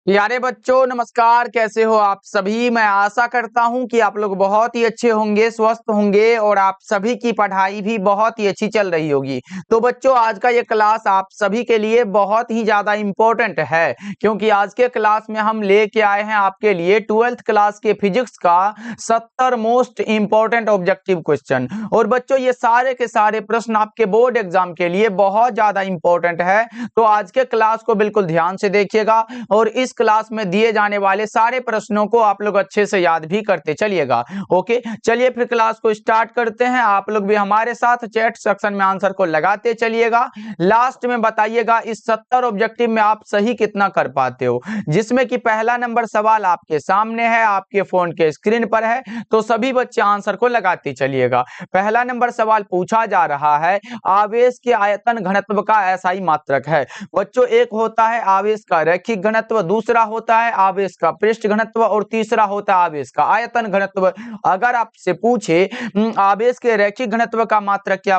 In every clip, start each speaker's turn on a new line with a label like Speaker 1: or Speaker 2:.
Speaker 1: प्यारे बच्चों नमस्कार। कैसे हो आप सभी। मैं आशा करता हूं कि आप लोग बहुत ही अच्छे होंगे, स्वस्थ होंगे और आप सभी की पढ़ाई भी बहुत ही अच्छी चल रही होगी। तो बच्चों आज का ये क्लास आप सभी के लिए बहुत ही ज्यादा इम्पोर्टेंट है, क्योंकि आज के क्लास में हम लेके आए हैं आपके लिए 12th क्लास के फिजिक्स का 70 मोस्ट इम्पोर्टेंट ऑब्जेक्टिव क्वेश्चन। और बच्चों ये सारे के सारे प्रश्न आपके बोर्ड एग्जाम के लिए बहुत ज्यादा इम्पोर्टेंट है। तो आज के क्लास को बिल्कुल ध्यान से देखिएगा और इस क्लास में दिए जाने वाले सारे प्रश्नों को आप लोग अच्छे से याद भी करते चलिएगा। ओके, चलिए फिर क्लास को स्टार्ट करते हैं। आप लोग भी हमारे साथ चैट सेक्शन में आंसर को लगाते चलिएगा। लास्ट में बताइएगा इस 70 ऑब्जेक्टिव में आप सही कितना कर पाते हो, जिसमें कि पहला नंबर सवाल आपके सामने है, आपके फोन के स्क्रीन पर है। तो सभी बच्चे आंसर को लगाते चलिएगा। पहला नंबर सवाल पूछा जा रहा है, आवेश के आयतन घनत्व का एसआई मात्रक है। बच्चों एक होता है आवेश का रैखिक घनत्व, दूसरा होता है आवेश का पृष्ठ घनत्व और तीसरा होता है आवेश का आयतन घनत्व। अगर आपसे पूछे आवेश के रैखिक घनत्व का मात्रक क्या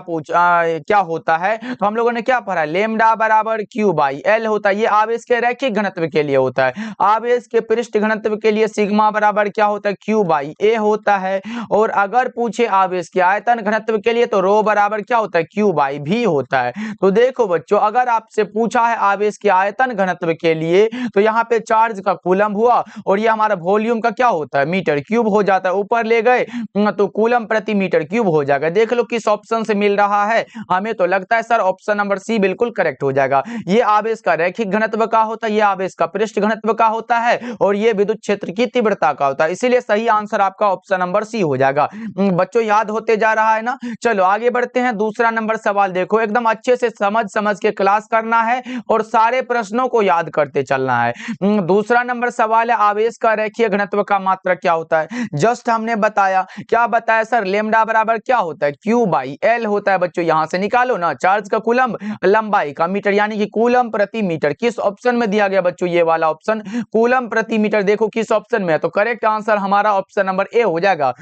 Speaker 1: होता है, तो हम लोगों ने क्या पढ़ा, लेमडा बराबर क्यू बाई एल होता है। ये आवेश के रैखिक घनत्व के लिए होता है। आवेश के पृष्ठ घनत्व के लिए सिग्मा बराबर क्या होता है, क्यू बाई ए होता है। और अगर पूछे आवेश के आयतन घनत्व के लिए तो रो बराबर क्या होता है, क्यू बाई भी होता है। तो देखो बच्चों अगर आपसे पूछा है आवेश के आयतन घनत्व के लिए तो यहाँ पे चार्ज का कूलम हुआ और ये हमारा वॉल्यूम का क्या होता है, मीटर क्यूब हो जाता है। ऊपर ले गए तो कूलम प्रति मीटर क्यूब हो जाएगा। देख लो किस ऑप्शन से मिल रहा है। हमें तो लगता है सर ऑप्शन नंबर सी बिल्कुल करेक्ट हो जाएगा। ये आवेश का रैखिक घनत्व का होता है, ये आवेश का पृष्ठ घनत्व का होता है और ये विद्युत क्षेत्र की तीव्रता का होता है। इसीलिए सही आंसर आपका ऑप्शन नंबर सी हो जाएगा। बच्चों याद होते जा रहा है ना। चलो आगे बढ़ते हैं। दूसरा नंबर सवाल देखो, एकदम अच्छे से समझ समझ के क्लास करना है और सारे प्रश्नों को याद करते चलना है। दूसरा नंबर सवाल है, आवेश का रेखीय घनत्व का मात्रक क्या होता है। जस्ट हमने बताया, क्या बताया सर, लेमडा बराबर क्या होता है, क्यू बाई एल होता है। बच्चों यहां से निकालो ना, चार्ज का कूलम लंबाई का मीटर, यानी कि कूलम प्रति मीटर। किस ऑप्शन में दिया गया बच्चों, ये वाला ऑप्शन कूलम प्रति मीटर। देखो किस ऑप्शन में है, तो करेक्ट आंसर हमारा ऑप्शन नंबर ए हो जाएगा।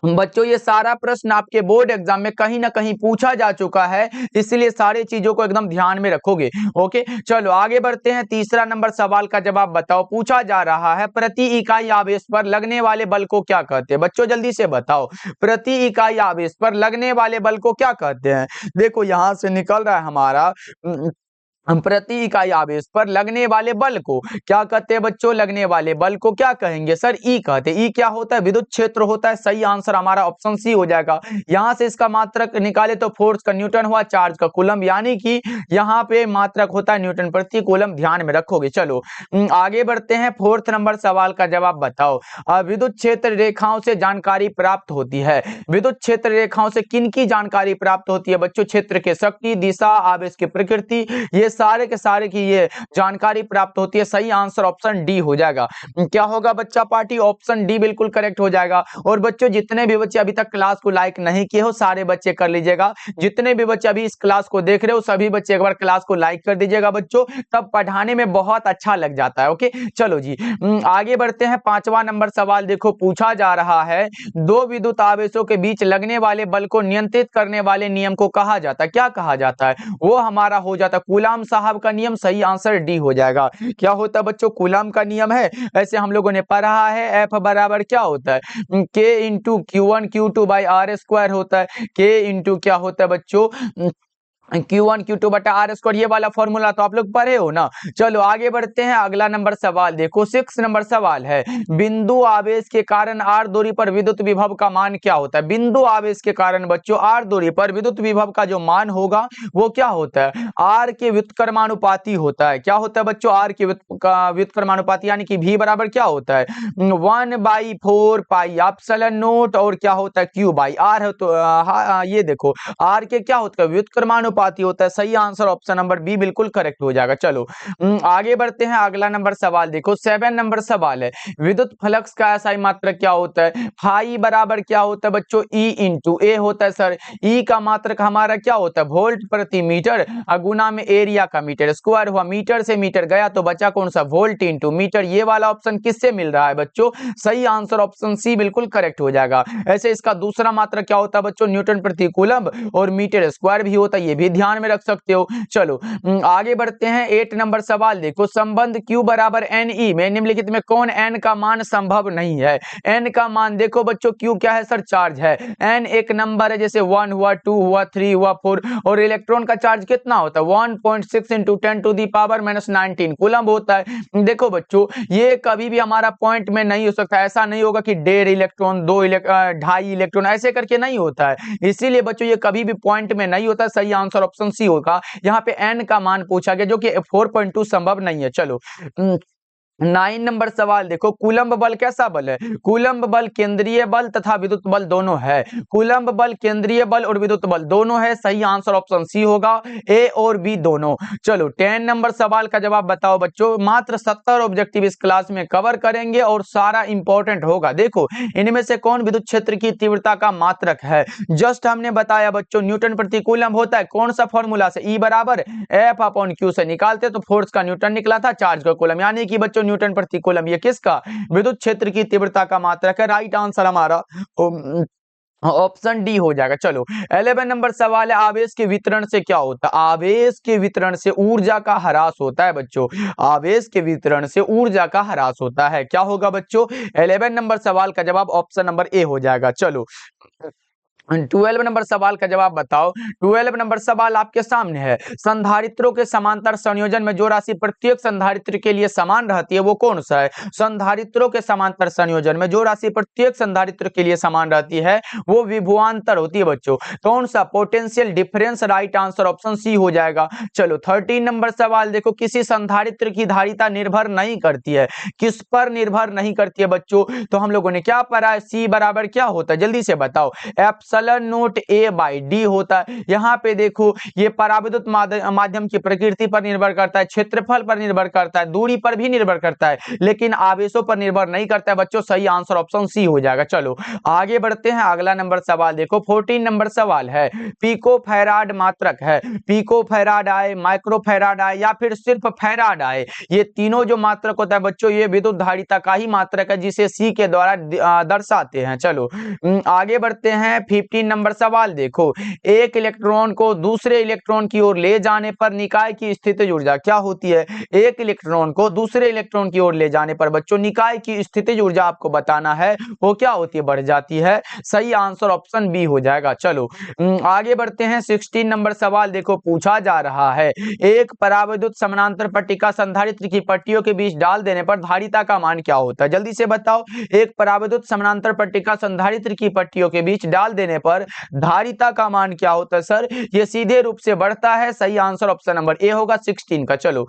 Speaker 1: बच्चों ये सारा प्रश्न आपके बोर्ड एग्जाम में कहीं ना कहीं पूछा जा चुका है, इसलिए सारी चीजों को एकदम ध्यान में रखोगे। ओके चलो आगे बढ़ते हैं। तीसरा नंबर सवाल का जवाब बताओ। पूछा जा रहा है, प्रति इकाई आवेश पर लगने वाले बल को क्या कहते हैं। बच्चों जल्दी से बताओ, प्रति इकाई आवेश पर लगने वाले बल को क्या कहते हैं। देखो यहां से निकल रहा है हमारा हम प्रति इकाई आवेश पर लगने वाले बल को क्या कहते हैं बच्चों, लगने वाले बल को क्या कहेंगे सर, ई कहते हैं। ई क्या होता है, विद्युत क्षेत्र होता है। सही आंसर हमारा ऑप्शन सी हो जाएगा। यहां से इसका मात्रक निकाले तो फोर्स का न्यूटन हुआ, चार्ज का कूलम, यानी कि यहाँ पे मात्रक होता है न्यूटन प्रति कूलम। ध्यान में रखोगे। चलो आगे बढ़ते हैं। फोर्थ नंबर सवाल का जवाब बताओ। विद्युत क्षेत्र रेखाओं से जानकारी प्राप्त होती है। विद्युत क्षेत्र रेखाओं से किन की जानकारी प्राप्त होती है बच्चों, क्षेत्र के शक्ति, दिशा, आवेश की प्रकृति, ये सारे के सारे की ये जानकारी प्राप्त होती है। सही आंसर ऑप्शन डी हो जाएगा। क्या होगा बच्चा पार्टी, ऑप्शन डी बिल्कुल करेक्ट हो जाएगा। और बच्चों जितने भी बच्चे अभी तक क्लास को लाइक नहीं किए हो सारे बच्चे कर लीजिएगा। जितने भी बच्चे अभी इस क्लास को देख रहे हो सभी बच्चे एक बार क्लास को लाइक कर दीजिएगा बच्चों, तब पढ़ाने में बहुत अच्छा लग जाता है। ओके चलो जी आगे बढ़ते हैं। पांचवा नंबर सवाल देखो, पूछा जा रहा है, दो विद्युत आवेशों के बीच लगने वाले बल को नियंत्रित करने वाले नियम को कहा जाता है। क्या कहा जाता है, वो हमारा हो जाता है कूलाम साहब का नियम। सही आंसर डी हो जाएगा। क्या होता है बच्चों, कूलाम का नियम है। ऐसे हम लोगों ने पढ़ा है, एफ बराबर क्या होता है, के into Q1 Q2 by are square होता है। के इंटू क्या होता है बच्चों, Q1 Q2 बटा आर स्क्वायर, ये वाला फॉर्मूला तो आप लोग पढ़े हो ना। चलो आगे बढ़ते हैं। अगला नंबर सवाल देखो, 6 नंबर सवाल है, बिंदु आवेश के कारण आर दूरी पर विद्युत विभव का मान क्या होता है। बिंदु आवेश के कारण बच्चों आर दूरी पर विद्युत विभव का जो मान होगा वो क्या होता है, आर के व्युत्क्रमानुपाती होता है। क्या होता है बच्चों, आर के व्युत्क्रमानुपाती, यानी कि V बराबर क्या होता है, 1/4 पाई एप्सिलॉन नॉट, और क्या होता है Q बाई आर है। तो ये देखो आर के क्या होता है, व्युत्क्रमानुपाती होता है। सही आंसर ऑप्शन नंबर बी बिल्कुल करेक्ट हो जाएगा। चलो आगे बढ़ते हैं। अगला नंबर सवाल देखो, 7 नंबर सवाल है, विद्युत फ्लक्स का एसआई मात्रक क्या होता है। फाई बराबर क्या होता है बच्चों, ई इंटू ए होता है। सर ई का मात्रक हमारा क्या होता है, वोल्ट प्रति मीटर, गुना में एरिया का मीटर स्क्वायर हुआ। मीटर से मीटर गया तो बचा कौन सा, वोल्ट इंटू मीटर। ये वाला ऑप्शन किससे मिल रहा है बच्चों, सही आंसर ऑप्शन सी बिल्कुल करेक्ट हो जाएगा। ऐसे इसका दूसरा मात्रक क्या होता है बच्चों, न्यूटन प्रति कूलम, और मीटर स्क्वायर भी होता है, ये भी ध्यान में रख सकते हो। चलो आगे बढ़ते हैं। 8 नंबर सवाल देखो, संबंध Q बराबर NE में निम्नलिखित में कौन n का मान संभव नहीं है? n का मान देखो बच्चों, Q क्या है सर? चार्ज है। n एक नंबर है, जैसे 1 हुआ, 2 हुआ, 3 हुआ, 4, और इलेक्ट्रॉन का चार्ज कितना होता है? 1.6 इंटू 10⁻⁻19 कूलम होता है। देखो बच्चों, ये कभी भी हमारा पॉइंट में नहीं हो सकता। ऐसा नहीं होगा कि 1.5 इलेक्ट्रॉन, 2.5 इलेक्ट्रॉन ऐसे करके नहीं होता है। इसीलिए बच्चों ये कभी भी पॉइंट में नहीं होता। सही आंसर ऑप्शन सी होगा। यहाँ पे n का मान पूछा गया, जो कि 4.2 संभव नहीं है। चलो 9 नंबर सवाल देखो, कूलम्ब बल कैसा बल है? कूलम्ब बल केंद्रीय बल तथा विद्युत बल दोनों है। कूलम्ब बल केंद्रीय बल और विद्युत बल दोनों है। सही आंसर ऑप्शन सी होगा, ए और बी दोनों। चलो 10 नंबर सवाल का जवाब बताओ बच्चों। मात्र 70 ऑब्जेक्टिव इस क्लास में कवर करेंगे और सारा इंपॉर्टेंट होगा। देखो इनमें से कौन विद्युत क्षेत्र की तीव्रता का मात्रक है? जस्ट हमने बताया बच्चों, न्यूटन प्रति कूलम होता है। कौन सा फॉर्मूला से? E बराबर F/Q से निकालते तो फोर्स का न्यूटन निकला था, चार्ज का कूलम, यानी कि बच्चों न्यूटन प्रति कूलम ये किसका? विद्युत क्षेत्र की तीव्रता का मात्रक है। राइट आंसर हमारा ऑप्शन डी हो जाएगा। चलो 11 नंबर सवाल है, आवेश के वितरण से क्या होता है? आवेश के वितरण से ऊर्जा का ह्रास होता है बच्चों। आवेश के वितरण से ऊर्जा का ह्रास होता है। क्या होगा बच्चों? 11 नंबर सवाल का जवाब ऑप्शन नंबर ए हो जाएगा। चलो 12 नंबर सवाल का जवाब बताओ। 12 नंबर सवाल आपके सामने है, संधारित्रों के समांतर संयोजन में जो राशि प्रत्येक संधारित्र के लिए समान रहती है वो कौन सा है? संधारित्रों के समांतर संयोजन में जो राशि प्रत्येक संधारित्र के लिए समान रहती है वो विभवांतर होती है बच्चों। कौन सा? Potential difference. Right answer option C हो जाएगा। चलो 13 नंबर सवाल देखो, किसी संधारित्र की धारिता निर्भर नहीं करती है। किस पर निर्भर नहीं करती है बच्चों? तो हम लोगों ने क्या पढ़ा है? सी बराबर क्या होता है? जल्दी से बताओ। Epsilon not A by D होता है। यहाँ पे देखो ये पराविद्युत माध्यम की प्रकृति पर निर्भर करता है, क्षेत्रफल पर निर्भर करता है, दूरी पर भी निर्भर करता है, लेकिन आवेशों पर निर्भर नहीं करता है बच्चों। सही आंसर ऑप्शन सी हो जाएगा। चलो आगे बढ़ते हैं। अगला नंबर सवाल देखो, 14 नंबर सवाल है, पिको फैराड मात्रक है। पिको फैराड आए, माइक्रो फैराड आए या फिर सिर्फ फैराड आए, ये तीनों जो मात्रक होता है बच्चों ये विद्युत धारिता का ही मात्रक है, जिसे सी के द्वारा दर्शाते हैं। चलो आगे बढ़ते हैं। 15 नंबर सवाल देखो, एक इलेक्ट्रॉन को दूसरे इलेक्ट्रॉन की ओर ले जाने पर निकाय की स्थितिज ऊर्जा क्या होती है? एक इलेक्ट्रॉन को दूसरे इलेक्ट्रॉन की ओर ले जाने पर बच्चों निकाय की स्थितिज ऊर्जा आपको बताना है, वो क्या होती है? बढ़ जाती है। सही आंसर ऑप्शन बी हो जाएगा। चलो आगे बढ़ते हैं। 16 नंबर सवाल देखो, पूछा जा रहा है, एक पराविद्युत समानांतर पट्टिका संधारित्र की पट्टियों के बीच डाल देने पर धारिता का मान क्या होता है? जल्दी से बताओ। एक पराविद्युत समानांतर पट्टिका संधारित्र की पट्टियों के बीच डाल देने पर धारिता का मान क्या होता है सर? ये सीधे रूप से बढ़ता है। सही आंसर ऑप्शन नंबर ए होगा 16 का। चलो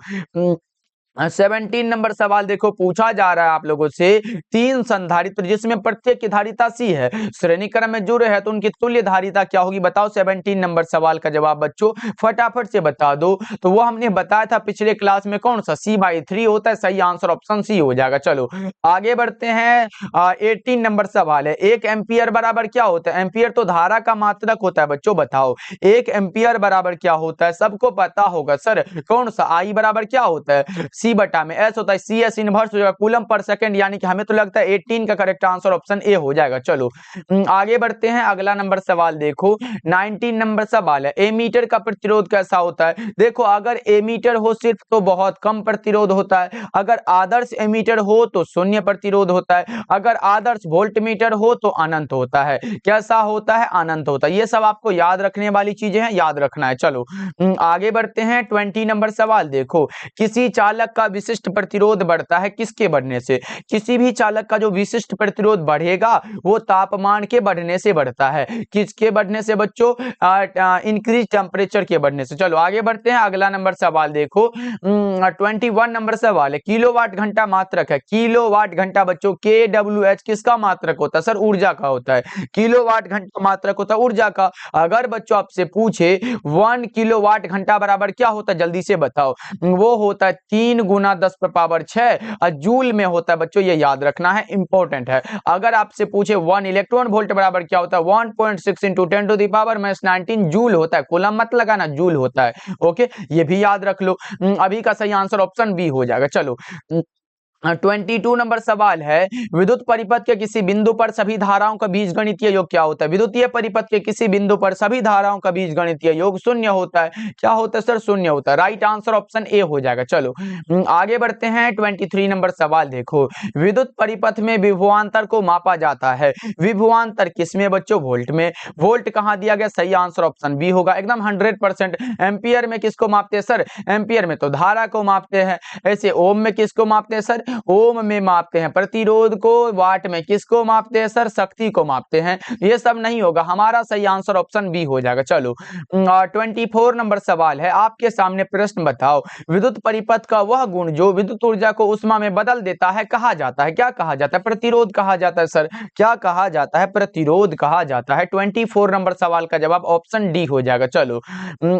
Speaker 1: 17 नंबर सवाल देखो, पूछा जा रहा है आप लोगों से, तीन संधारित्र जिसमें प्रत्येक की धारिता सी है, श्रेणी क्रम में जुड़े हैं, तो उनकी तुल्य धारिता क्या होगी? बताओ 17 नंबर सवाल का जवाब बच्चों फटाफट से बता दो। तो वो हमने बताया था पिछले क्लास में, कौन सा? C/3 होता है। सही आंसर ऑप्शन सी हो जाएगा। चलो आगे बढ़ते हैं। 18 नंबर सवाल है, 1 एम्पियर बराबर क्या होता है? एम्पियर तो धारा का मात्रक होता है बच्चों। बताओ 1 एम्पियर बराबर क्या होता है? सबको पता होगा सर। कौन सा? I बराबर क्या होता है? सी बटा में एस होता है। सी एस इनवर्स हो जाएगा कूलम पर सेकंड, यानी कि हमें तो लगता है 18 का करेक्ट आंसर ऑप्शन ए हो जाएगा। चलो आगे बढ़ते हैं। अगला नंबर सवाल देखो, 19 नंबर सवाल है, एमीटर का प्रतिरोध कैसा होता है? देखो अगर एमीटर हो सिर्फ तो बहुत कम प्रतिरोध होता है, अगर आदर्श एमीटर हो तो शून्य प्रतिरोध होता है, अगर आदर्श वोल्टमीटर हो तो अनंत होता है। कैसा होता है? अनंत होता है। ये सब आपको याद रखने वाली चीजें हैं, याद रखना है। चलो आगे बढ़ते हैं। 20 नंबर सवाल देखो, किसी चालक का विशिष्ट प्रतिरोध बढ़ता है किसके बढ़ने से? किसी भी चालक का जो विशिष्ट प्रतिरोध बढ़ेगा वो तापमान के बढ़ने से बढ़ता है। किसके बढ़ने से बच्चों? इंक्रीज टेम्परेचर के बढ़ने से। चलो आगे बढ़ते हैं। अगला नंबर सवाल देखो, 21 नंबर सवाल है, किलोवाट घंटा मात्रक है। किलोवाट घंटा बच्चों KWH किसका मात्रक होता है? सर ऊर्जा का होता है। किलोवाट घंटा मात्रक होता है ऊर्जा का। अगर बच्चों आपसे पूछे 1 किलोवाट घंटा बराबर क्या होता है? जल्दी से बताओ। वो होता है 3 गुना 10 पर पावर 6 और जूल में होता है बच्चों, ये याद रखना है, इंपॉर्टेंट है। अगर आपसे पूछे 1 इलेक्ट्रॉन वोल्ट बराबर क्या होता है? 1.6 इंटू 10⁻⁻19 जूल होता है। कूलम मत लगाना, जूल होता है। ओके, ये भी याद रख लो। अभी का सही आंसर ऑप्शन बी हो जाएगा। चलो 22 नंबर सवाल है, विद्युत परिपथ के किसी बिंदु पर सभी धाराओं का बीजगणितीय योग क्या होता है? विद्युतीय परिपथ के किसी बिंदु पर सभी धाराओं का बीजगणितीय योग शून्य होता है। क्या होता है सर? शून्य होता है। राइट आंसर ऑप्शन ए हो जाएगा। चलो आगे बढ़ते हैं। 23 नंबर सवाल देखो, विद्युत परिपथ में विभवांतर को मापा जाता है। विभवांतर किसमें बच्चों? वोल्ट में। वोल्ट कहाँ दिया गया? सही आंसर ऑप्शन बी होगा, एकदम 100%। एम्पियर में किसको मापते हैं सर? एम्पियर में तो धारा को मापते हैं। ऐसे ओम में किसको मापते हैं सर? ओम में मापते हैं। प्रतिरोध को वाट में किसको मापते हैं सर? शक्ति को मापते हैं। ये सब नहीं होगा, हमारा सही आंसर ऑप्शन बी हो जाएगा। चलो 24 नंबर सवाल है, आपके सामने प्रश्न बताओ, विद्युत परिपथ का वह गुण जो विद्युत ऊर्जा को उष्मा में बदल देता है कहा जाता है? क्या कहा जाता है? प्रतिरोध कहा जाता है सर। क्या कहा जाता है? प्रतिरोध कहा जाता है। 24 नंबर सवाल का जवाब ऑप्शन डी हो जाएगा। चलो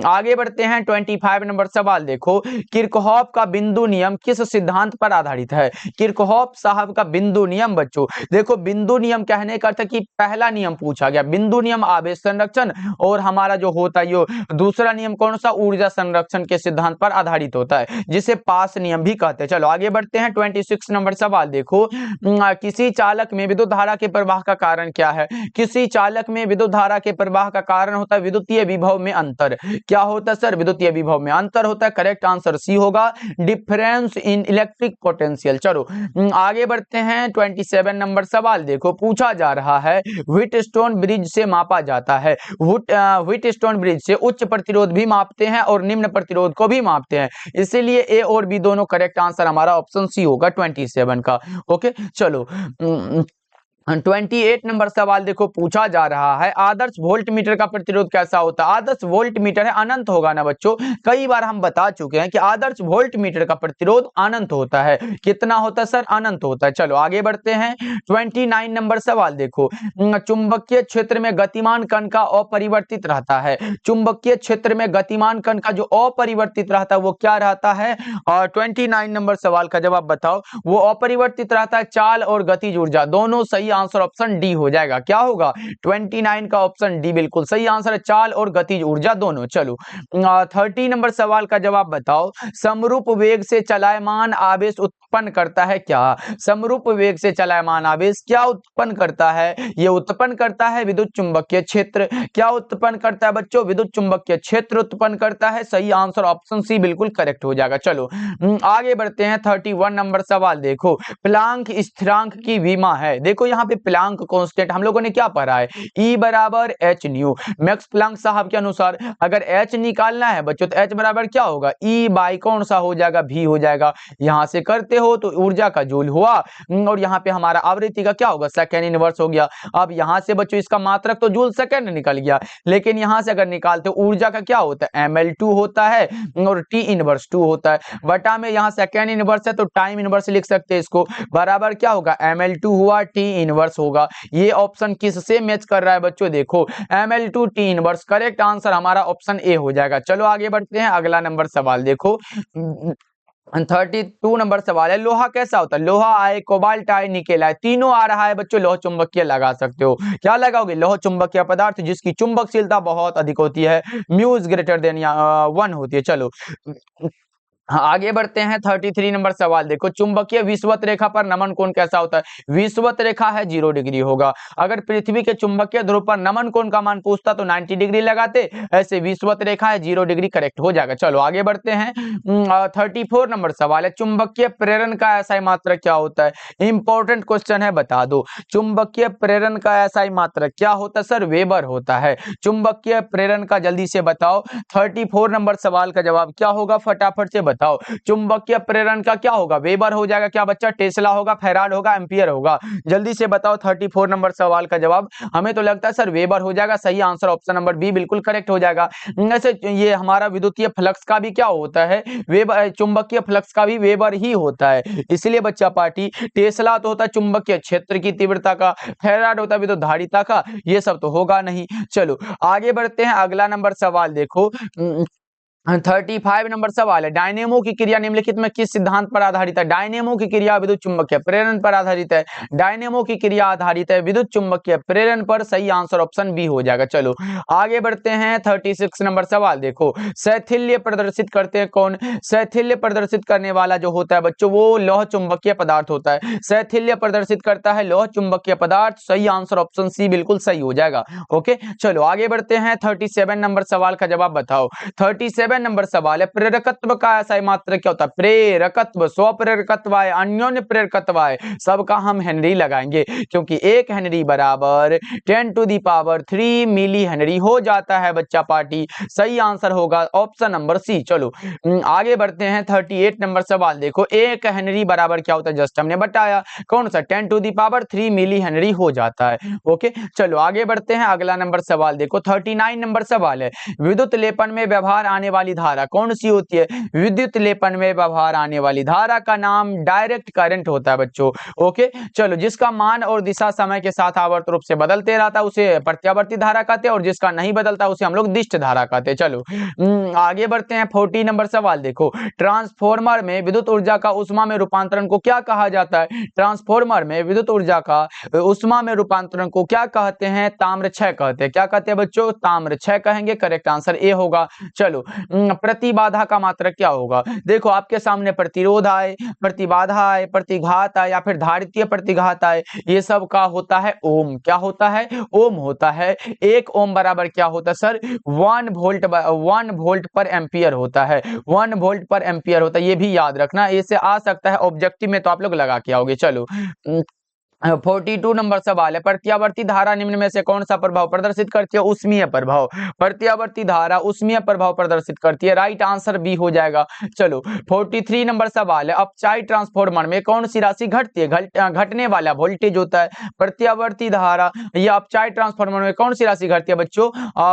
Speaker 1: आगे बढ़ते हैं। 25 नंबर सवाल देखो, किरचॉफ का बिंदु नियम किस सिद्धांत पर आधारित है? किरचॉफ साहब का बिंदु नियम बच्चों, देखो बिंदु नियम कहने का अर्थ है कि पहला नियम पूछा गया। बिंदु नियम आवेश संरक्षण, और हमारा जो होता है यो दूसरा नियम कौन सा? ऊर्जा संरक्षण के सिद्धांत पर आधारित होता है, जिसे पास नियम भी कहते हैं। चलो आगे बढ़ते हैं। 26 नंबर सवाल देखो, किसी चालक में विद्युत धारा के प्रवाह का कारण क्या है? किसी चालक में विद्युत धारा के प्रवाह का कारण होता है विद्युतीय विभव में अंतर। क्या होता है सर? विद्युतीय विभव में अंतर होता है। करेक्ट आंसर सी होगा, डिफरेंस इन इलेक्ट्रिक पोटेंशियल। चलो आगे बढ़ते हैं। 27 नंबर सवाल देखो, पूछा जा रहा है, व्हीटस्टोन ब्रिज से मापा जाता है। व्हीटस्टोन ब्रिज से उच्च प्रतिरोध भी मापते हैं और निम्न प्रतिरोध को भी मापते हैं, इसीलिए ए और बी दोनों करेक्ट आंसर हमारा ऑप्शन सी होगा 27 का। ओके चलो 28 नंबर सवाल देखो, पूछा जा रहा है, आदर्श वोल्ट मीटर का प्रतिरोध कैसा होता है? आदर्श वोल्ट मीटर है, अनंत होगा ना बच्चों। कई बार हम बता चुके हैं कि आदर्श वोल्ट मीटर का प्रतिरोध अनंत होता है। कितना होता है सर? अनंत होता है। चलो आगे बढ़ते हैं। 29 नंबर सवाल देखो, चुंबकीय क्षेत्र में गतिमान कण का अपरिवर्तित रहता है। चुंबकीय क्षेत्र में गतिमान कण का जो अपरिवर्तित रहता है वो क्या रहता है? और 29 नंबर सवाल का जवाब बताओ। वो अपरिवर्तित रहता है चाल और गतिज ऊर्जा, दोनों सही आंसर ऑप्शन डी हो जाएगा। क्या होगा? 29 का ऑप्शन डी बिल्कुल सही आंसर है, चाल और गतिज ऊर्जा दोनों। चलो 30 नंबर सवाल का जवाब बताओ, समरूप वेग से चलायमान आवेश उत्पन्न करता है क्या? समरूप वेग से चलायमान आवेश क्या उत्पन्न करता है? ये उत्पन्न करता है विद्युत चुंबकीय क्षेत्र। क्या उत्पन्न करता है बच्चों? विद्युत चुंबकीय क्षेत्र उत्पन्न करता है। सही आंसर ऑप्शन सी बिल्कुल करेक्ट हो जाएगा। चलो आगे बढ़ते हैं। 31 नंबर सवाल देखो, प्लांक स्थिरांक की विमा है। देखो यहाँ पे प्लांक कांस्टेंट हम लोगों ने क्या पढ़ा है? E बराबर एच न्यू। मैक्स प्लांक साहब के अनुसार अगर H निकालना है बच्चों तो H बराबर क्या होगा? E बाई कौन सा हो जाएगा? V हो जाएगा। यहां से करते हो तो ऊर्जा का जूल हुआ, और यहाँ पे हमारा आवृत्ति का क्या होगा? सेकेंड इनवर्स हो गया। अब यहां से बच्चों इसका मात्रक तो जूल सेकेंड निकल गया, लेकिन यहां से अगर निकालते हो ऊर्जा का क्या होता है? ml2 होता है और T इनवर्स 2 होता है। बटा में यहाँ सेकेंड इनवर्स है तो टाइम इनवर्स लिख सकते हैं इसको, बराबर क्या होगा? ml2 हुआ, T इनवर्स होगा। ये ऑप्शन किससे मैच कर रहा है बच्चों? देखो ml2 T inverse, correct answer हमारा ऑप्शन ए हो जाएगा। चलो आगे बढ़ते हैं। अगला नंबर सवाल देखो, 32 नंबर सवाल है, लोहा कैसा होता है? लोहा आए, कोबाल्ट आए, निकेल आए, तीनों आ रहा है बच्चों। लोह चुंबकीय लगा सकते हो। क्या लगाओगे? लोह चुंबकीय पदार्थ जिसकी चुंबकशीलता बहुत अधिक होती है, म्यू इज ग्रेटर देन 1 होती है। चलो आगे बढ़ते हैं। 33 नंबर सवाल देखो, चुंबकीय विषुवत रेखा पर नमन कोण कैसा होता है? विषुवत रेखा है 0 डिग्री होगा। अगर पृथ्वी के चुंबकीय ध्रुव पर नमन कोण का मान पूछता तो 90 डिग्री लगाते, ऐसे विषुवत रेखा है 0 डिग्री, करेक्ट हो जाएगा। चलो आगे बढ़ते हैं। 34 नंबर सवाल है, चुंबकीय प्रेरण का एसआई मात्रक क्या होता है? इंपॉर्टेंट क्वेश्चन है, बता दो। चुंबकीय प्रेरण का एसआई मात्रक क्या होता है सर? वेबर होता है। चुंबकीय प्रेरण का जल्दी से बताओ। 34 नंबर सवाल का जवाब क्या होगा? फटाफट से बताओ। चुंबकीय प्रेरण का क्या होगा? वेबर हो जाएगा। क्या बच्चा? टेस्ला होगा, फैराड होगा, एम्पियर होगा? जल्दी से बताओ 34 नंबर सवाल का जवाब। हमें तो लगता है सर वेबर हो जाएगा। सही आंसर ऑप्शन नंबर बी बिल्कुल करेक्ट हो जाएगा। वैसे ये हमारा विद्युतीय फ्लक्स का भी क्या होता है? वेबर, चुंबकीय फ्लक्स का भी वेबर ही होता है। इसलिए बच्चा पार्टी, टेस्ला तो होता है चुंबकीय क्षेत्र की तीव्रता का, फैराड होता है विद्युत धारिता का, ये सब तो होगा नहीं। चलो आगे बढ़ते हैं। अगला नंबर सवाल देखो, 35 नंबर सवाल है, डायनेमो की क्रिया निम्नलिखित में किस सिद्धांत पर आधारित है? डायनेमो की क्रिया विद्युत चुंबकीय प्रेरण पर आधारित है। डायनेमो की क्रिया आधारित है विद्युत चुंबकीय प्रेरण पर। सही आंसर ऑप्शन बी हो जाएगा। चलो आगे बढ़ते हैं। 36 नंबर सवाल देखो, शैथिल्य प्रदर्शित करते हैं कौन? शैथिल्य प्रदर्शित करने वाला जो होता है बच्चों वो लौह चुंबकीय पदार्थ होता है। शैथिल्य प्रदर्शित करता है लौह चुंबकीय पदार्थ। सही आंसर ऑप्शन सी बिल्कुल सही हो जाएगा। ओके चलो आगे बढ़ते हैं। 37 नंबर सवाल का जवाब बताओ। 37 नंबर सवाल है, प्रेरकत्व का ऐसा मात्रक क्या होता है? प्रेरकत्व, स्वप्रेरकत्व है, अन्योन्य प्रेरकत्व है, सबका हम हेनरी लगाएंगे क्योंकि 1 हेनरी बराबर 10⁻³ मिली हेनरी हो जाता है बच्चा पार्टी। सही आंसर होगा ऑप्शन नंबर सी। चलो आगे बढ़ते हैं। 38 नंबर सवाल देखो, 1 हेनरी बराबर क्या होता है? जस्ट हमने बताया कौन सा 10⁻³ मिली हेनरी हो जाता है। ओके चलो आगे बढ़ते हैं। अगला नंबर सवाल देखो, 39 नंबर सवाल है, विद्युत लेपन में व्यवहार आने वाली धारा कौन सी होती है? विद्युत लेपन में व्यवहार आने वाली धारा का नाम डायरेक्ट करंट होता है बच्चों। ओके चलो, जिसका मान और दिशा समय के साथ आवर्त रूप से बदलते रहता है उसे प्रत्यावर्ती धारा कहते हैं, और जिसका नहीं बदलता उसे हम लोग दिष्ट धारा कहते हैं। चलो आगे बढ़ते हैं। 40 नंबर सवाल देखो, ट्रांसफॉर्मर में विद्युत ऊर्जा का उष्मा में रूपांतरण को क्या कहा जाता है? ट्रांसफॉर्मर में विद्युत ऊर्जा का उष्मा में रूपांतरण को क्या कहते हैं? ताम्रक्षय कहते हैं। क्या कहते हैं बच्चों? ताम्रक्षय कहेंगे। करेक्ट आंसर ए होगा। चलो प्रतिबाधा का मात्रक क्या होगा? देखो आपके सामने प्रतिरोध आए, प्रतिबाधा आए, प्रतिघात आए या फिर धारितीय प्रतिघात आए, ये सब का होता है ओम। क्या होता है? ओम होता है। 1 ओम बराबर क्या होता है सर? 1 वोल्ट पर एम्पियर होता है। 1 वोल्ट पर एम्पियर होता है, ये भी याद रखना। इससे आ सकता है ऑब्जेक्टिव में तो आप लोग लगा के आओगे। चलो 42 नंबर सवाल है, प्रत्यावर्ती धारा निम्न में से कौन सा प्रभाव प्रदर्शित करती है? उष्मीय प्रभाव। प्रत्यावर्ती धारा उष्मीय प्रभाव प्रदर्शित करती है। राइट आंसर बी हो जाएगा। चलो 43 नंबर सवाल है, अपचाई ट्रांसफार्मर में कौन सी राशि घटती है? घटने वाला वोल्टेज होता है। प्रत्यावर्ती धारा या अपचाई ट्रांसफार्मर में कौन सी राशि घटती है बच्चों?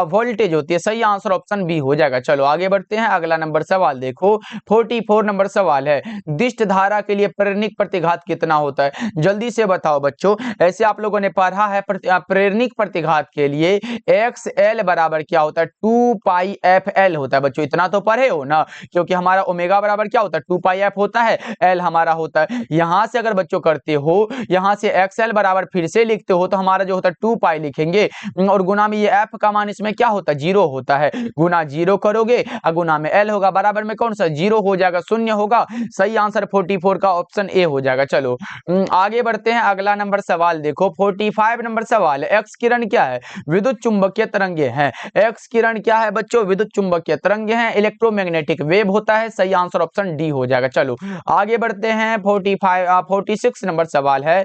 Speaker 1: वोल्टेज होती है। सही आंसर ऑप्शन बी हो जाएगा। चलो आगे बढ़ते हैं। अगला नंबर सवाल देखो, 44 नंबर सवाल है, दिष्ट धारा के लिए प्रेरणिक प्रतिघात कितना होता है? जल्दी से बताओ बच्चों। ऐसे आप लोगों ने पढ़ा है प्रेरणिक प्रतिघात के लिए XL बराबर क्या होता है? 2πfL होता है बच्चों। इतना तो पढ़े हो ना, क्योंकि हमारा ओमेगा बराबर क्या होता है? 2πf होता है, L हमारा होता है। यहां से अगर बच्चों करते हो, यहां से XL बराबर फिर से लिखते हो तो हमारा जो होता है 2π लिखेंगे, और गुना में ये f का मान इसमें क्या होता है? 0 होता है। गुना 0 करोगे और गुना में L होगा, बराबर में कौन सा 0 हो जाएगा? शून्य होगा। सही आंसर 44 का ऑप्शन ए हो जाएगा। चलो आगे बढ़ते हैं। अगला नंबर सवाल देखो, 45 नंबर सवाल है, एक्स किरण क्या है? विद्युत चुंबकीय तरंगे हैं। एक्स किरण क्या है बच्चों? विद्युत चुंबकीय तरंगे हैं, इलेक्ट्रोमैग्नेटिक वेव होता है। सही आंसर ऑप्शन डी हो जाएगा। चलो आगे बढ़ते हैं। 46 नंबर सवाल है,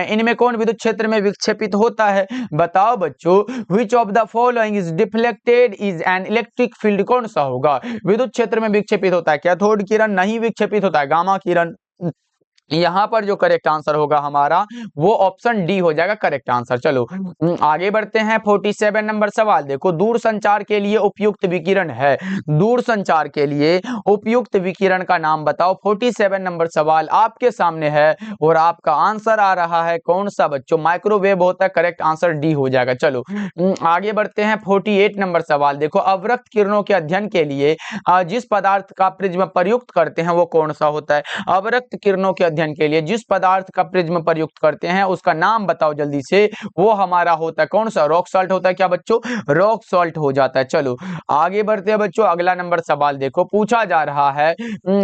Speaker 1: इनमें कौन विद्युत क्षेत्र में विक्षेपित होता है? बताओ बच्चों, which of the following is deflected is an electric field? कौन सा होगा? विद्युत क्षेत्र में विक्षेपित होता है कैथोड किरण, नहीं विक्षेपित होता है गामा किरण। यहां पर जो करेक्ट आंसर होगा हमारा वो ऑप्शन डी हो जाएगा करेक्ट आंसर। चलो आगे बढ़ते हैं। 47 नंबर सवाल देखो, दूर संचार के लिए उपयुक्त विकिरण है। दूर संचार के लिए उपयुक्त विकिरण का नाम बताओ। 47 नंबर सवाल आपके सामने है और आपका आंसर आ रहा है कौन सा बच्चों? माइक्रोवेव होता है। करेक्ट आंसर डी हो जाएगा। चलो आगे बढ़ते हैं। 48 नंबर सवाल देखो, अवरक्त किरणों के अध्ययन के लिए जिस पदार्थ का प्रिज्म प्रयुक्त करते हैं वो कौन सा होता है? अवरक्त किरणों के के लिए जिस पदार्थ का प्रिज्म प्रयुक्त करते हैं उसका नाम बताओ जल्दी से। वो हमारा होता है कौन सा? रॉक सॉल्ट होता है। क्या बच्चों? रॉक सॉल्ट हो जाता है। चलो आगे बढ़ते हैं बच्चों। अगला नंबर सवाल देखो, पूछा जा रहा है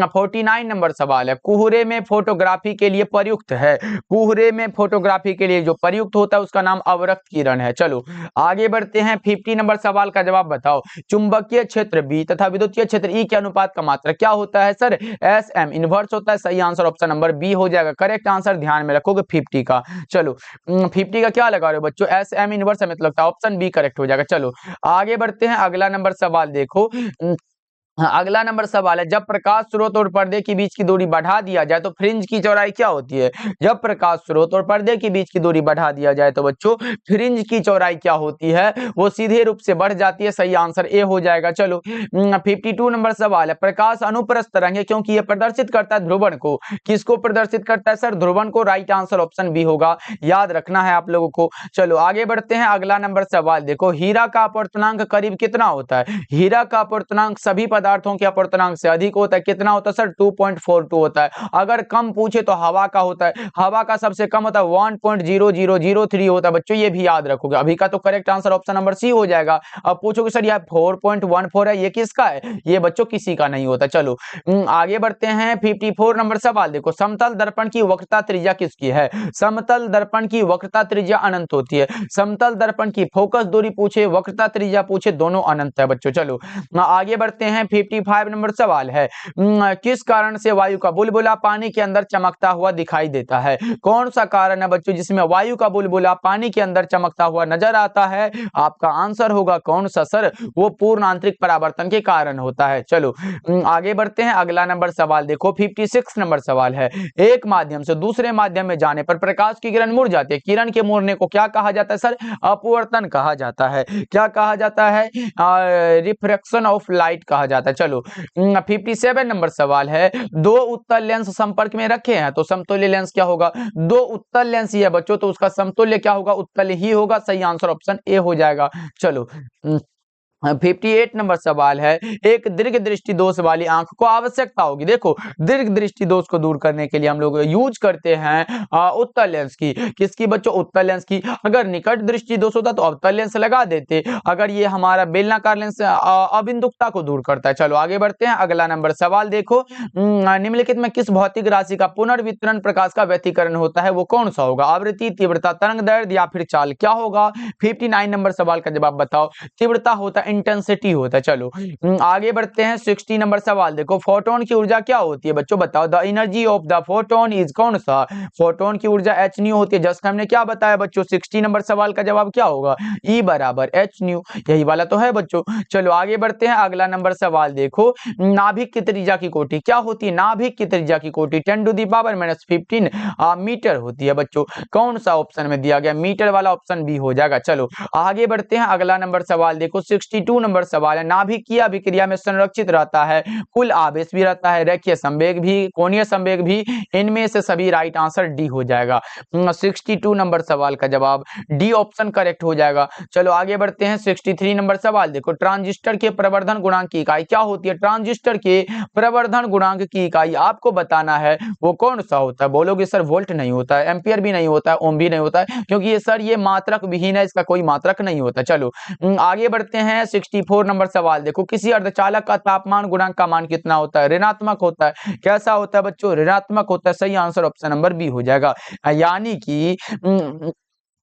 Speaker 1: 49 नंबर सवाल है, कुहरे में फोटोग्राफी के लिए प्रयुक्त है। कुहरे में फोटोग्राफी के लिए जो प्रयुक्त होता है उसका नाम अवरक्त किरण है। चलो आगे बढ़ते हैं। 50 नंबर सवाल का जवाब बताओ। चुंबकीय क्षेत्र बी तथा विद्युतीय क्षेत्र ई के अनुपात का मात्रक क्या होता है सर? SM इनवर्स होता है। सही आंसर ऑप्शन नंबर बी हो जाएगा। करेक्ट आंसर ध्यान में रखोगे 50 का। चलो 50 का क्या लगा रहे हो बच्चों? SM इनवर्स हमें तो लगता है ऑप्शन बी करेक्ट हो जाएगा। चलो आगे बढ़ते हैं। अगला नंबर सवाल देखो, हाँ, अगला नंबर सवाल है, जब प्रकाश स्रोत और पर्दे के बीच की दूरी बढ़ा दिया जाए तो फ्रिंज की चौड़ाई क्या होती है? जब प्रकाश स्रोत और पर्दे के बीच की दूरी बढ़ा दिया जाए तो बच्चों फ्रिंज की चौड़ाई क्या होती है? वो सीधे रूप से बढ़ जाती है। सही आंसर ए हो जाएगा। चलो 52 नंबर सवाल है, प्रकाश अनुप्रस्थ तरंग है क्योंकि ये प्रदर्शित करता है ध्रुवण को। किसको प्रदर्शित करता है सर? ध्रुवण को। राइट आंसर ऑप्शन बी होगा, याद रखना है आप लोगों को। चलो आगे बढ़ते हैं। अगला नंबर सवाल देखो, हीरा का अपवर्तनांक करीब कितना होता है? हीरा का अपवर्तनांक सभी पदार्थों के अपवर्तनांक से अधिक होता है। कितना होता है सर? 2.42 होता है। अगर कम पूछे तो हवा का होता है, हवा का सबसे कम होता है 1.0003 होता है। बच्चों ये भी याद रखोगे। अभी का तो correct answer option number C हो जाएगा। अब पूछोगे सर यह 4.14 है, ये किसका है? ये बच्चों किसी का नहीं होता। चलो आगे बढ़ते हैं। 54 नंबर सवाल देखो, समतल दर्पण की वक्रता त्रिज्या किसकी है? समतल दर्पण की वक्रता त्रिज्या अनंत होती है। समतल दर्पण की फोकस दूरी पूछे, वक्रता त्रिज्या पूछे, दोनों अनंत है बच्चों। चलो आगे बढ़ते हैं। 55 नंबर सवाल है, किस कारण से वायु का बुलबुला पानी के अंदर चमकता हुआ दिखाई देता है? कौन सा कारण है बच्चों जिसमें वायु का बुलबुला पानी के अंदर चमकता हुआ नजर आता है? आपका आंसर होगा कौन सा सर? वो पूर्ण आंतरिक परावर्तन के कारण होता है। चलो आगे बढ़ते हैं। अगला नंबर सवाल देखो, 56 नंबर सवाल है, एक माध्यम से दूसरे माध्यम में जाने पर प्रकाश की किरण मुड़ जाती है। किरण के मुड़ने को क्या कहा जाता है सर? अपवर्तन कहा जाता है। क्या कहा जाता है? रिफ्रैक्शन ऑफ लाइट कहा जाता है। चलो 57 नंबर सवाल है, दो उत्तल लेंस संपर्क में रखे हैं तो समतुल्य लेंस क्या होगा? दो उत्तल लेंस ही है बच्चों, तो उसका समतुल्य क्या होगा? उत्तल ही होगा। सही आंसर ऑप्शन ए हो जाएगा। चलो 58 नंबर सवाल है, एक दीर्घ दृष्टि दोष वाली आंख को आवश्यकता होगी। देखो दीर्घ दृष्टि दोष को दूर करने के लिए हम लोग यूज करते हैं उत्तल लेंस की। किसकी बच्चों? उत्तल लेंस की। अगर निकट दृष्टि दोष होता तो अवतल लेंस लगा देते। अगर ये हमारा बेलनाकार लेंस अबिंदुकता को दूर करता है। चलो आगे बढ़ते हैं। अगला नंबर सवाल देखो, निम्नलिखित में किस भौतिक राशि का पुनर्वितरण प्रकाश का व्यतिकरण होता है? वो कौन सा होगा? आवृत्ति, तीव्रता, तरंग दैर्ध्य या फिर चाल? क्या होगा? 59 नंबर सवाल का जवाब बताओ। तीव्रता होता है, इंटेंसिटी होता है। चलो आगे बढ़ते हैं। 60 नंबर सवाल देखो, फोटोन की ऊर्जा क्या होती है बच्चों? बताओ। The energy of the photon is कौन सा? फोटोन की ऊर्जा एच न्यू होती है। जस्ट हमने क्या बताया बच्चों? 60 नंबर सवाल का जवाब क्या होगा? ई बराबर एच न्यू, यही वाला तो है बच्चों। चलो आगे बढ़ते हैं। अगला नंबर सवाल देखो, नाभिक की त्रिज्या की कोटि क्या होती है? नाभिक की त्रिज्या की कोटि 10⁻⁻15 मीटर होती है बच्चों। कौन सा ऑप्शन में दिया गया? मीटर वाला ऑप्शन बी हो जाएगा। चलो आगे बढ़ते हैं। अगला नंबर सवाल देखो, 62 नंबर सवाल है, नाभिकीय अभिक्रिया में संरक्षित रहता है कुल आवेश भी रहता है, रेखीय संवेग भी, कोणीय संवेग भी, इनमें से सभी। राइट आंसर डी हो जाएगा। 62 नंबर सवाल का जवाब डी ऑप्शन करेक्ट हो जाएगा। चलो आगे बढ़ते हैं। 63 नंबर सवाल देखो, ट्रांजिस्टर के प्रवर्धन गुणांक की इकाई क्या होती है? ट्रांजिस्टर के प्रवर्धन गुणांक की इकाई आपको बताना है, वो कौन सा होता है? बोलोगे सर वोल्ट नहीं होता है, एम्पियर भी नहीं होता है, ओम भी नहीं होता है, क्योंकि ये सर ये मात्रक विहीन है, इसका कोई मात्रक नहीं होता। चलो आगे बढ़ते हैं। 64 नंबर सवाल देखो, किसी अर्धचालक का तापमान गुणांक का मान कितना होता है? ऋणात्मक होता है। कैसा होता है बच्चों? ऋणात्मक होता है। सही आंसर ऑप्शन नंबर बी हो जाएगा। यानी कि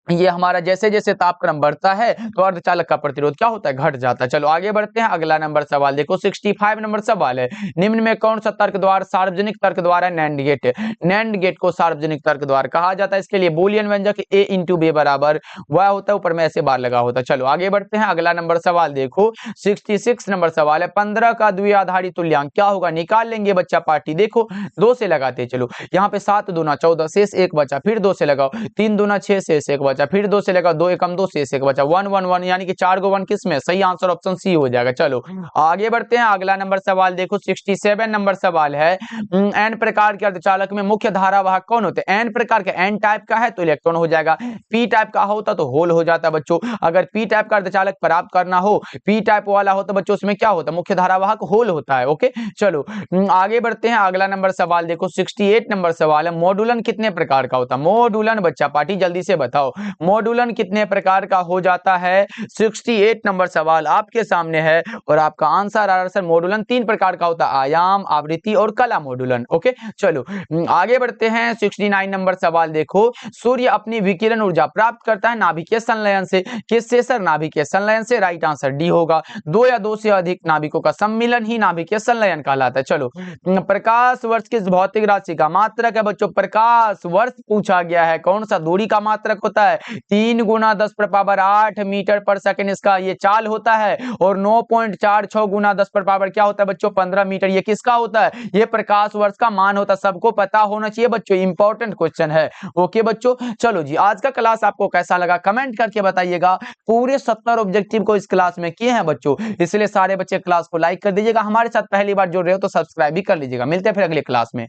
Speaker 1: ये हमारा जैसे जैसे तापक्रम बढ़ता है तो अर्धचालक का प्रतिरोध क्या होता है? घट जाता है। चलो आगे बढ़ते हैं। अगला नंबर सवाल देखो, 65 नंबर सवाल है, निम्न में कौन सा तर्क द्वार सार्वजनिक तर्क द्वार है? NAND gate. नैंड गेट को सार्वजनिक तर्क द्वार कहा जाता है। इसके लिए बूलियन व्यंजक a इंटू बी बराबर वह होता है, ऊपर में ऐसे बार लगा होता है। चलो आगे बढ़ते हैं। अगला नंबर सवाल देखो, 66 नंबर सवाल है, 15 का द्विआधारी तुल्यांक क्या होगा? निकाल लेंगे बच्चा पार्टी। देखो 2 से लगाते चलो, यहाँ पे 7 दूना 14 शेष 1 बचा, फिर 2 से लगाओ, 3 दूना 6 शेष 1 बचा, फिर 2 से लगाओ, 2 एकम 2 शेष 1 बचा, 1 1 1, यानी कि 4 को 1 किस में? सही आंसर ऑप्शन सी हो जाएगा। चलो आगे बढ़ते हैं। अगला नंबर सवाल देखो, 67 नंबर सवाल है, एन प्रकार के अर्धचालक में मुख्य धारावाहक कौन होते हैं? एन प्रकार के, एन टाइप का है तो इलेक्ट्रॉन हो जाएगा, पी टाइप का होता तो होल हो जाता बच्चों। अगर पी टाइप का अर्धचालक प्राप्त करना हो, पी टाइप वाला हो तो बच्चों उसमें क्या होता है? मुख्य धारावाहक होल होता है। ओके चलो आगे बढ़ते हैं। अगला नंबर सवाल देखो, 68 नंबर सवाल है, मॉड्यूलन कितने प्रकार का होता है? मॉड्यूलन बच्चा पार्टी जल्दी से बताओ, मॉड्यूलन कितने प्रकार का हो जाता है? 68 नंबर सवाल आपके सामने है और आपका आंसर आ रहा है सर मॉड्यूलन 3 प्रकार का होता है, आयाम, आवृत्ति और कला मॉड्यूलन। ओके चलो आगे बढ़ते हैं। 69 नंबर सवाल देखो, सूर्य अपनी विकिरण ऊर्जा प्राप्त करता है नाभिकीय संलयन से। किससे सर? नाभिकीय संलयन से। राइट आंसर डी होगा। 2 या 2 से अधिक नाभिकों का सम्मिलन ही नाभिकीय संलयन कहलाता है। चलो प्रकाश वर्ष किस भौतिक राशि का मात्रक है बच्चों? प्रकाश वर्ष पूछा गया है, कौन सा दूरी का मात्रक होता है? है 3 गुना 10 पर पावर 8 मीटर पर सेकंड इसका ये चाल होता है, और 9.46 गुना 10 पर पावर क्या होता है बच्चों 15 मीटर, ये किसका होता है, ये प्रकाश वर्ष का मान होता है। सबको पता होना चाहिए बच्चों, इंपॉर्टेंट क्वेश्चन है। ओके बच्चों, चलो जी, आज का क्लास आपको कैसा लगा कमेंट करके बताइएगा। पूरे 70 ऑब्जेक्टिव को इस क्लास में किए हैं बच्चों, इसलिए सारे बच्चे क्लास को लाइक कर दीजिएगा। हमारे साथ पहली बार जुड़ रहे हो तो सब्सक्राइब भी कर लीजिएगा। मिलते हैं फिर अगले क्लास में।